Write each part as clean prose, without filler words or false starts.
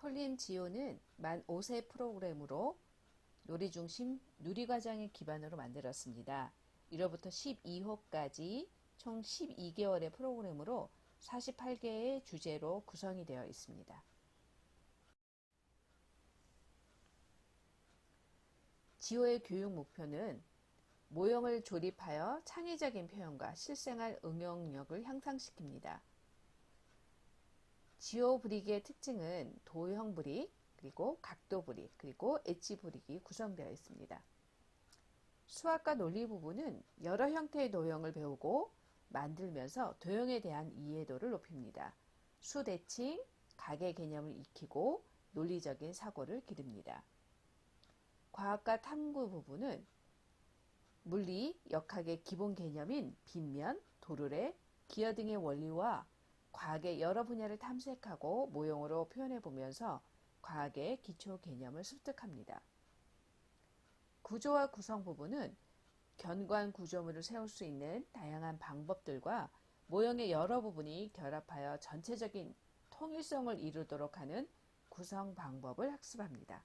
폴린 지오는 만 5세 프로그램으로 놀이 중심 누리과정을 기반으로 만들었습니다. 1호부터 12호까지 총 12개월의 프로그램으로 48개의 주제로 구성이 되어 있습니다. 지오의 교육 목표는 모형을 조립하여 창의적인 표현과 실생활 응용력을 향상시킵니다. 지오 브릭의 특징은 도형 브릭, 그리고 각도 브릭, 그리고 엣지 브릭이 구성되어 있습니다. 수학과 논리 부분은 여러 형태의 도형을 배우고 만들면서 도형에 대한 이해도를 높입니다. 수대칭, 각의 개념을 익히고 논리적인 사고를 기릅니다. 과학과 탐구 부분은 물리, 역학의 기본 개념인 빗면, 도르래, 기하 등의 원리와 과학의 여러 분야를 탐색하고 모형으로 표현해 보면서 과학의 기초 개념을 습득합니다. 구조와 구성 부분은 견관 구조물을 세울 수 있는 다양한 방법들과 모형의 여러 부분이 결합하여 전체적인 통일성을 이루도록 하는 구성 방법을 학습합니다.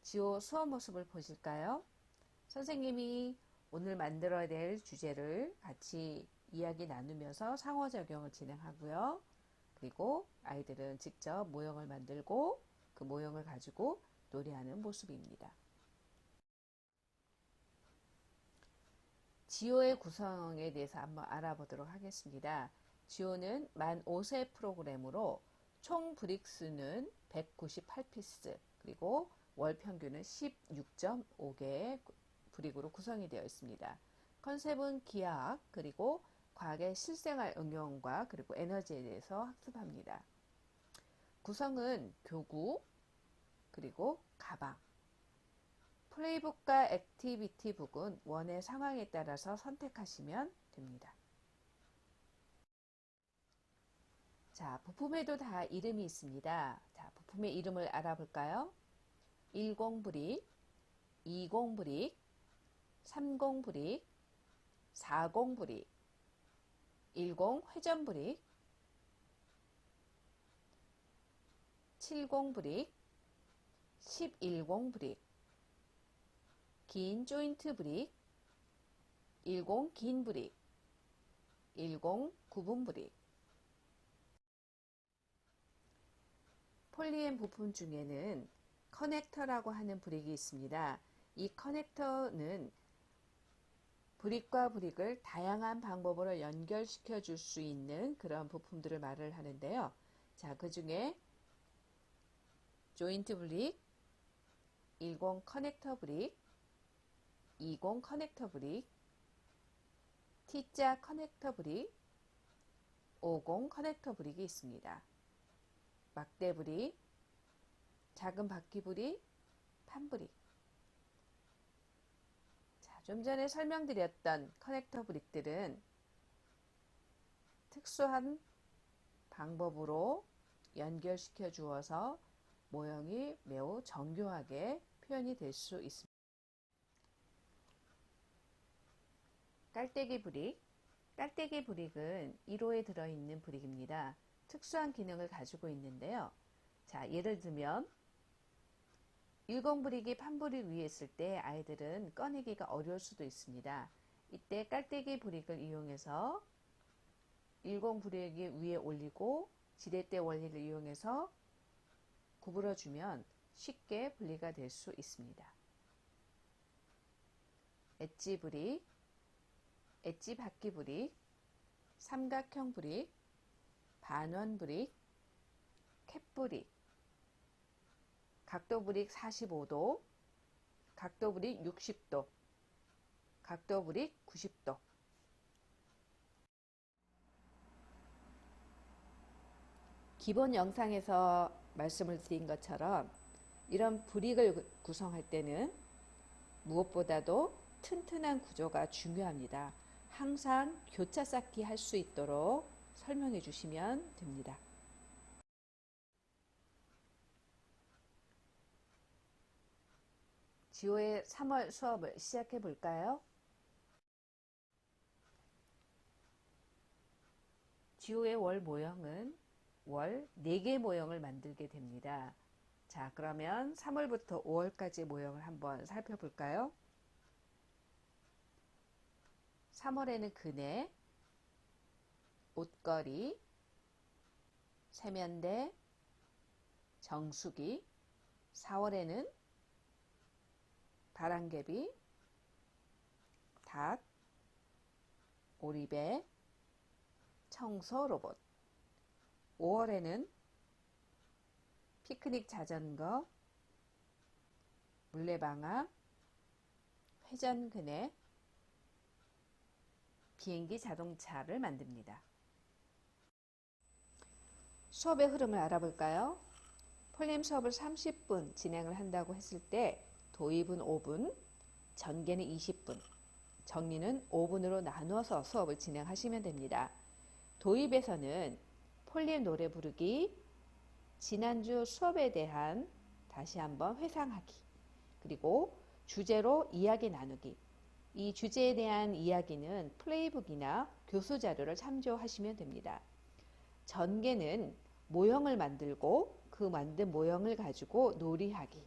지오 수업 모습을 보실까요? 선생님이 오늘 만들어야 될 주제를 같이 이야기 나누면서 상호작용을 진행하고요. 그리고 아이들은 직접 모형을 만들고 그 모형을 가지고 놀이하는 모습입니다. 지오의 구성에 대해서 한번 알아보도록 하겠습니다. 지오는 만 5세 프로그램으로 총 브릭수는 198피스, 그리고 월 평균은 16.5개의 브릭으로 구성이 되어 있습니다. 컨셉은 기하학, 그리고 과학의 실생활 응용과 그리고 에너지에 대해서 학습합니다. 구성은 교구, 그리고 가방, 플레이북과 액티비티 북은 원의 상황에 따라서 선택하시면 됩니다. 자, 부품에도 다 이름이 있습니다. 자, 부품의 이름을 알아볼까요? 10 브릭, 20 브릭, 30 브릭, 40 브릭, 10 회전 브릭, 70 브릭, 11 브릭, 긴 조인트 브릭, 10 긴 브릭, 10 구분 브릭. 폴리엠 부품 중에는 커넥터라고 하는 브릭이 있습니다. 이 커넥터는 브릭과 브릭을 다양한 방법으로 연결시켜 줄 수 있는 그런 부품들을 말을 하는데요. 자, 그 중에 조인트 브릭, 10 커넥터 브릭, 20 커넥터 브릭, T자 커넥터 브릭, 50 커넥터 브릭이 있습니다. 막대 브릭, 작은 바퀴 브릭, 판 브릭. 자, 좀 전에 설명드렸던 커넥터 브릭들은 특수한 방법으로 연결시켜 주어서 모형이 매우 정교하게 표현이 될 수 있습니다. 깔때기 브릭. 깔때기 브릭은 1호에 들어있는 브릭입니다. 특수한 기능을 가지고 있는데요. 자, 예를 들면 10 브릭이 판 브릭 위에 있을 때 아이들은 꺼내기가 어려울 수도 있습니다. 이때 깔때기 브릭을 이용해서 10 브릭이 위에 올리고 지렛대 원리를 이용해서 구부러주면 쉽게 분리가 될 수 있습니다. 엣지 브릭, 엣지 바퀴 브릭, 삼각형 브릭, 반원 브릭, 캡 브릭, 각도 브릭 45도, 각도 브릭 60도, 각도 브릭 90도. 기본 영상에서 말씀을 드린 것처럼 이런 브릭을 구성할 때는 무엇보다도 튼튼한 구조가 중요합니다. 항상 교차 쌓기 할 수 있도록 설명해 주시면 됩니다. 지오의 3월 수업을 시작해 볼까요? 지호의 월 모형은 월 4개 모형을 만들게 됩니다. 자, 그러면 3월부터 5월까지 모형을 한번 살펴볼까요? 3월에는 그네, 옷걸이, 세면대, 정수기, 4월에는 바람개비, 닭, 오리배, 청소 로봇. 5월에는 피크닉 자전거, 물레방아, 회전 그네, 비행기 자동차를 만듭니다. 수업의 흐름을 알아볼까요? 폴림 수업을 30분 진행을 한다고 했을 때 도입은 5분, 전개는 20분, 정리는 5분으로 나누어서 수업을 진행하시면 됩니다. 도입에서는 폴림 노래 부르기, 지난주 수업에 대한 다시 한번 회상하기, 그리고 주제로 이야기 나누기. 이 주제에 대한 이야기는 플레이북이나 교수 자료를 참조하시면 됩니다. 전개는 모형을 만들고 그 만든 모형을 가지고 놀이하기.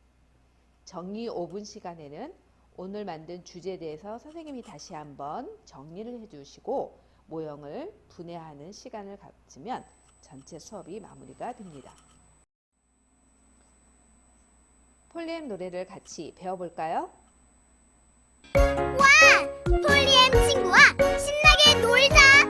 정리 5분 시간에는 오늘 만든 주제에 대해서 선생님이 다시 한번 정리를 해주시고 모형을 분해하는 시간을 갖추면 전체 수업이 마무리가 됩니다. 폴리엠 노래를 같이 배워볼까요? 와! 폴리엠 친구와 신나게 놀자!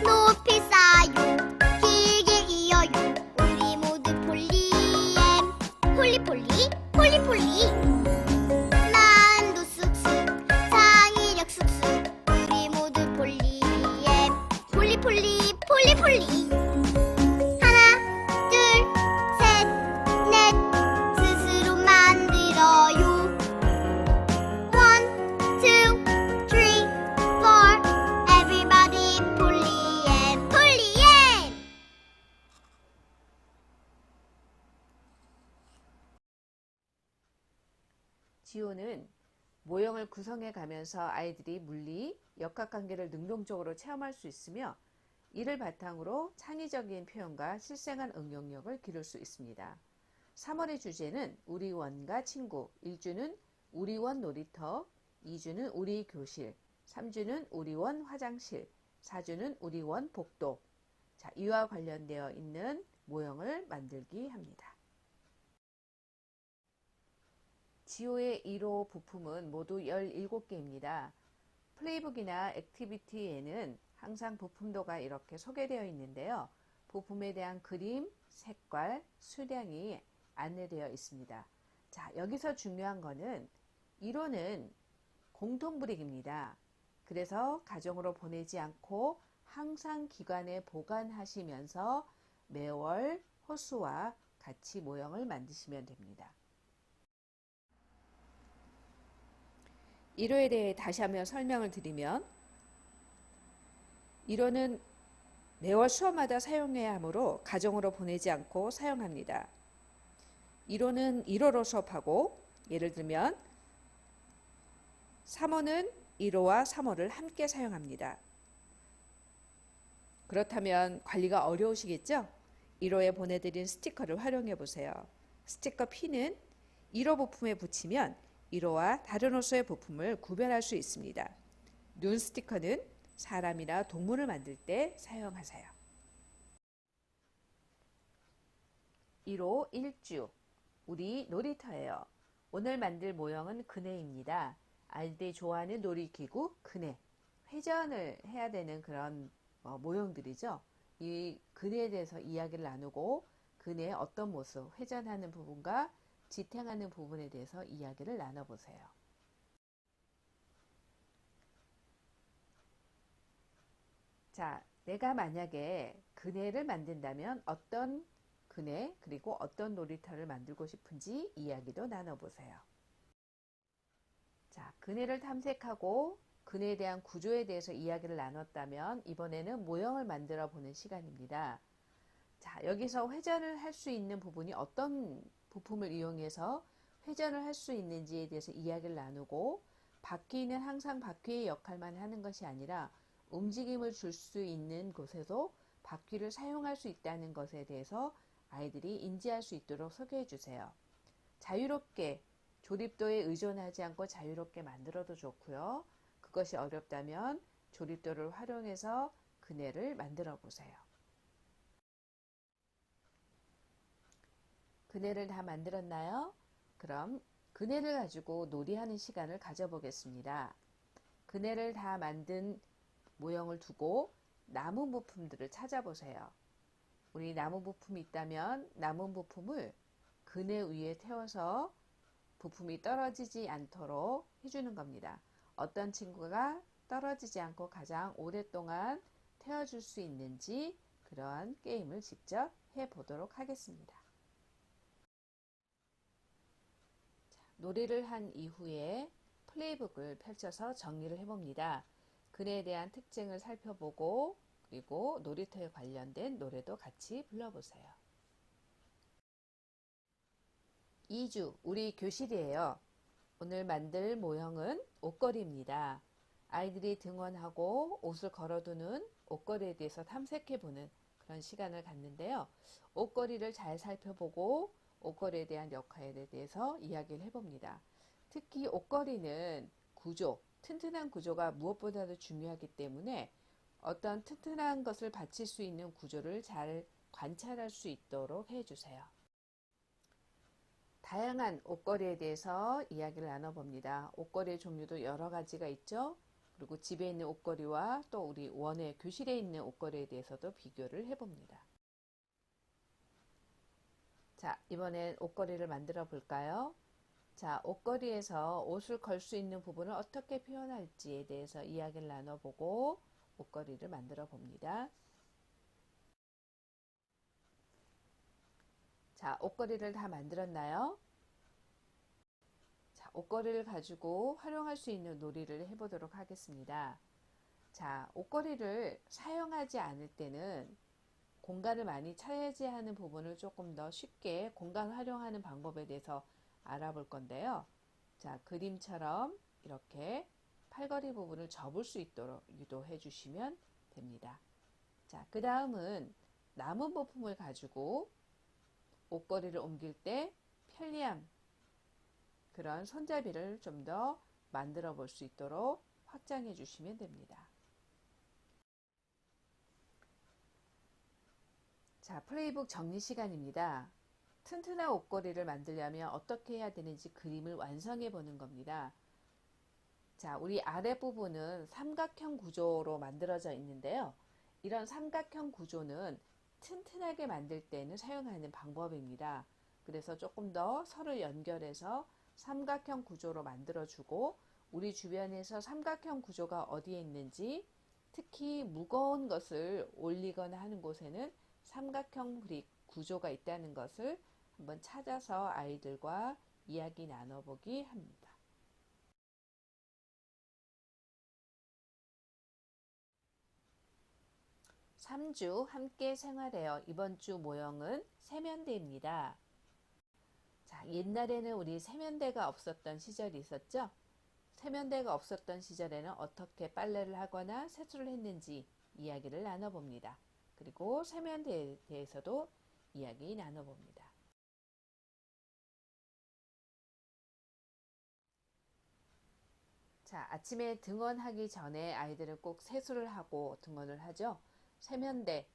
높이 쌓아요, 길게 이어요. 우리 모두 폴리엠. 폴리폴리, 폴리폴리. 마음도 쑥쑥, 창의력 쑥쑥. 우리 모두 폴리엠. 폴리폴리, 폴리폴리. 지호는 모형을 구성해 가면서 아이들이 물리, 역학관계를 능동적으로 체험할 수 있으며 이를 바탕으로 창의적인 표현과 실생활 응용력을 기를 수 있습니다. 3월의 주제는 우리 원과 친구, 1주는 우리 원 놀이터, 2주는 우리 교실, 3주는 우리 원 화장실, 4주는 우리 원 복도. 자, 이와 관련되어 있는 모형을 만들기 합니다. 지호의 1호 부품은 모두 17개입니다. 플레이북이나 액티비티에는 항상 부품도가 이렇게 소개되어 있는데요. 부품에 대한 그림, 색깔, 수량이 안내되어 있습니다. 자, 여기서 중요한 거는 1호는 공통브릭입니다. 그래서 가정으로 보내지 않고 항상 기관에 보관하시면서 매월 호수와 같이 모형을 만드시면 됩니다. 1호에 대해 다시 한번 설명을 드리면 1호는 매월 수업마다 사용해야 하므로 가정으로 보내지 않고 사용합니다. 1호는 1호로 수업하고 예를 들면 3호는 1호와 3호를 함께 사용합니다. 그렇다면 관리가 어려우시겠죠? 1호에 보내드린 스티커를 활용해 보세요. 스티커 핀은 1호 부품에 붙이면 1호와 다른 호수의 부품을 구별할 수 있습니다. 눈 스티커는 사람이나 동물을 만들 때 사용하세요. 1호 1주 우리 놀이터예요. 오늘 만들 모형은 그네입니다. 아이들이 좋아하는 놀이기구 그네. 회전을 해야 되는 그런 모형들이죠. 이 그네에 대해서 이야기를 나누고 그네의 어떤 모습, 회전하는 부분과 지탱하는 부분에 대해서 이야기를 나눠보세요. 자, 내가 만약에 그네를 만든다면 어떤 그네 그리고 어떤 놀이터를 만들고 싶은지 이야기도 나눠보세요. 자, 그네를 탐색하고 그네에 대한 구조에 대해서 이야기를 나눴다면 이번에는 모형을 만들어 보는 시간입니다. 자, 여기서 회전을 할 수 있는 부분이 어떤 부품을 이용해서 회전을 할 수 있는지에 대해서 이야기를 나누고 바퀴는 항상 바퀴의 역할만 하는 것이 아니라 움직임을 줄 수 있는 곳에서 바퀴를 사용할 수 있다는 것에 대해서 아이들이 인지할 수 있도록 소개해 주세요. 자유롭게 조립도에 의존하지 않고 자유롭게 만들어도 좋고요. 그것이 어렵다면 조립도를 활용해서 그네를 만들어 보세요. 그네를 다 만들었나요? 그럼 그네를 가지고 놀이하는 시간을 가져보겠습니다. 그네를 다 만든 모형을 두고 남은 부품들을 찾아보세요. 우리 나무 부품이 있다면 남은 부품을 그네 위에 태워서 부품이 떨어지지 않도록 해주는 겁니다. 어떤 친구가 떨어지지 않고 가장 오랫동안 태워줄 수 있는지 그런 게임을 직접 해보도록 하겠습니다. 놀이를 한 이후에 플레이북을 펼쳐서 정리를 해봅니다. 그네에 대한 특징을 살펴보고 그리고 놀이터에 관련된 노래도 같이 불러보세요. 2주 우리 교실이에요. 오늘 만들 모형은 옷걸이입니다. 아이들이 등원하고 옷을 걸어두는 옷걸이에 대해서 탐색해보는 그런 시간을 갖는데요. 옷걸이를 잘 살펴보고 옷걸이에 대한 역할에 대해서 이야기를 해봅니다. 특히 옷걸이는 구조, 튼튼한 구조가 무엇보다도 중요하기 때문에 어떤 튼튼한 것을 받칠 수 있는 구조를 잘 관찰할 수 있도록 해주세요. 다양한 옷걸이에 대해서 이야기를 나눠봅니다. 옷걸이의 종류도 여러 가지가 있죠. 그리고 집에 있는 옷걸이와 또 우리 원의 교실에 있는 옷걸이에 대해서도 비교를 해봅니다. 자, 이번엔 옷걸이를 만들어 볼까요? 자, 옷걸이에서 옷을 걸 수 있는 부분을 어떻게 표현할지에 대해서 이야기를 나눠보고 옷걸이를 만들어 봅니다. 자, 옷걸이를 다 만들었나요? 자, 옷걸이를 가지고 활용할 수 있는 놀이를 해보도록 하겠습니다. 자, 옷걸이를 사용하지 않을 때는 공간을 많이 차지하는 부분을 조금 더 쉽게 공간 활용하는 방법에 대해서 알아볼 건데요. 자, 그림처럼 이렇게 팔걸이 부분을 접을 수 있도록 유도해 주시면 됩니다. 자, 그 다음은 남은 부품을 가지고 옷걸이를 옮길 때 편리함, 그런 손잡이를 좀 더 만들어 볼 수 있도록 확장해 주시면 됩니다. 자, 플레이북 정리 시간입니다. 튼튼한 옷걸이를 만들려면 어떻게 해야 되는지 그림을 완성해 보는 겁니다. 자, 우리 아랫부분은 삼각형 구조로 만들어져 있는데요. 이런 삼각형 구조는 튼튼하게 만들 때는 사용하는 방법입니다. 그래서 조금 더 서로 연결해서 삼각형 구조로 만들어주고 우리 주변에서 삼각형 구조가 어디에 있는지 특히 무거운 것을 올리거나 하는 곳에는 삼각형 브릭 구조가 있다는 것을 한번 찾아서 아이들과 이야기 나눠보기 합니다. 3주 함께 생활해요. 이번 주 모형은 세면대입니다. 자, 옛날에는 우리 세면대가 없었던 시절이 있었죠? 세면대가 없었던 시절에는 어떻게 빨래를 하거나 세수를 했는지 이야기를 나눠봅니다. 그리고 세면대에 대해서도 이야기 나눠봅니다. 자, 아침에 등원하기 전에 아이들은 꼭 세수를 하고 등원을 하죠. 세면대,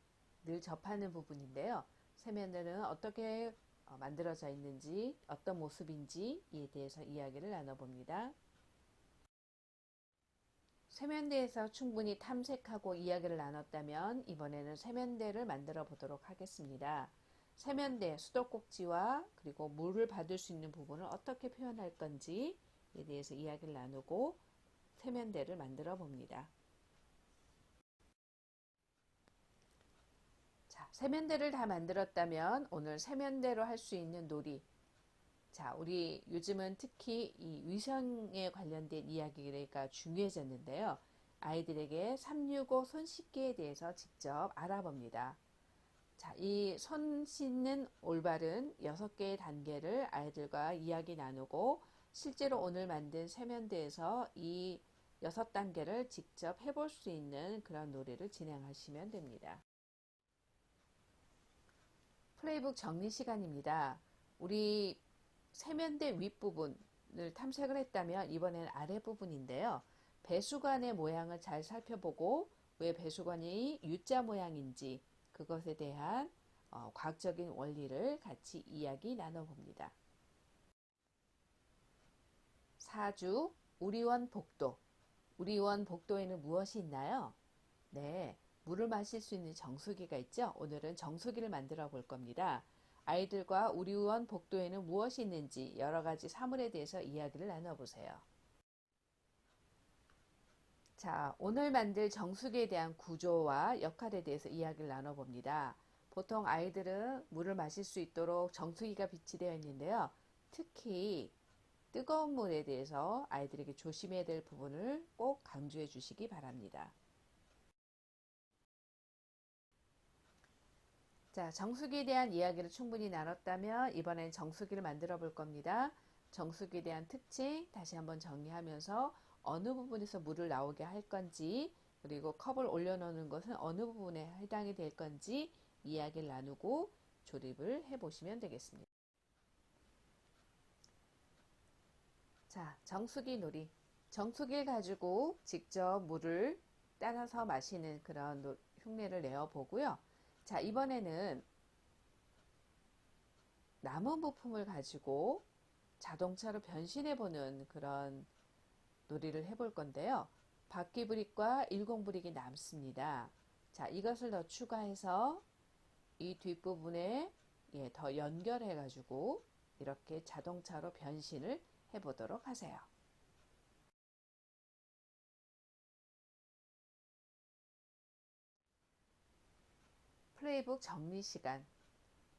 늘 접하는 부분인데요. 세면대는 어떻게 만들어져 있는지, 어떤 모습인지에 대해서 이야기를 나눠봅니다. 세면대에서 충분히 탐색하고 이야기를 나눴다면 이번에는 세면대를 만들어 보도록 하겠습니다. 세면대, 수도꼭지와 그리고 물을 받을 수 있는 부분을 어떻게 표현할 건지에 대해서 이야기를 나누고 세면대를 만들어 봅니다. 자, 세면대를 다 만들었다면 오늘 세면대로 할 수 있는 놀이. 자, 우리 요즘은 특히 이 위생에 관련된 이야기가 중요해졌는데요. 아이들에게 365 손 씻기에 대해서 직접 알아봅니다. 자, 이 손 씻는 올바른 6개의 단계를 아이들과 이야기 나누고 실제로 오늘 만든 세면대에서 이 6단계를 직접 해볼 수 있는 그런 놀이를 진행하시면 됩니다. 플레이북 정리 시간입니다. 우리 세면대 윗부분을 탐색을 했다면 이번에는 아랫부분인데요. 배수관의 모양을 잘 살펴보고 왜 배수관이 U자 모양인지 그것에 대한 과학적인 원리를 같이 이야기 나눠봅니다. 4주 우리원 복도. 우리원 복도에는 무엇이 있나요? 네, 물을 마실 수 있는 정수기가 있죠. 오늘은 정수기를 만들어 볼 겁니다. 아이들과 우리원 복도에는 무엇이 있는지 여러 가지 사물에 대해서 이야기를 나눠보세요. 자, 오늘 만들 정수기에 대한 구조와 역할에 대해서 이야기를 나눠봅니다. 보통 아이들은 물을 마실 수 있도록 정수기가 비치되어 있는데요. 특히 뜨거운 물에 대해서 아이들에게 조심해야 될 부분을 꼭 강조해 주시기 바랍니다. 자, 정수기에 대한 이야기를 충분히 나눴다면 이번엔 정수기를 만들어 볼 겁니다. 정수기에 대한 특징 다시 한번 정리하면서 어느 부분에서 물을 나오게 할 건지 그리고 컵을 올려놓는 것은 어느 부분에 해당이 될 건지 이야기를 나누고 조립을 해보시면 되겠습니다. 자, 정수기 놀이. 정수기를 가지고 직접 물을 따라서 마시는 그런 흉내를 내어 보고요. 자, 이번에는 남은 부품을 가지고 자동차로 변신해 보는 그런 놀이를 해볼 건데요. 바퀴 브릭과 일공 브릭이 남습니다. 자, 이것을 더 추가해서 이 뒷부분에 더 연결해 가지고 이렇게 자동차로 변신을 해 보도록 하세요. 플레이북 정리 시간.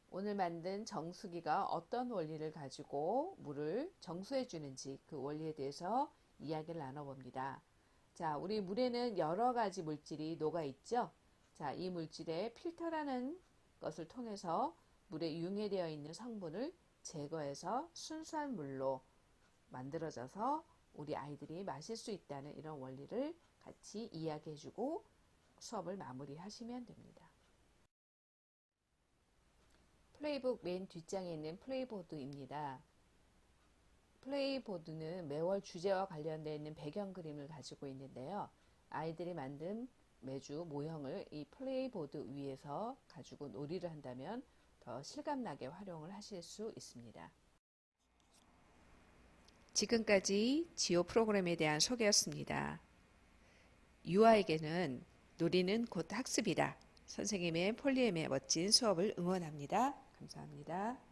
오늘 만든 정수기가 어떤 원리를 가지고 물을 정수해 주는지 그 원리에 대해서 이야기를 나눠봅니다. 자, 우리 물에는 여러 가지 물질이 녹아 있죠. 자, 이 물질에 필터라는 것을 통해서 물에 융해되어 있는 성분을 제거해서 순수한 물로 만들어져서 우리 아이들이 마실 수 있다는 이런 원리를 같이 이야기해주고 수업을 마무리하시면 됩니다. 플레이북 맨 뒷장에 있는 플레이보드입니다. 플레이보드는 매월 주제와 관련되어 있는 배경 그림을 가지고 있는데요. 아이들이 만든 매주 모형을 이 플레이보드 위에서 가지고 놀이를 한다면 더 실감나게 활용을 하실 수 있습니다. 지금까지 지오 프로그램에 대한 소개였습니다. 유아에게는 놀이는 곧 학습이다. 선생님의 폴리엠의 멋진 수업을 응원합니다. 감사합니다.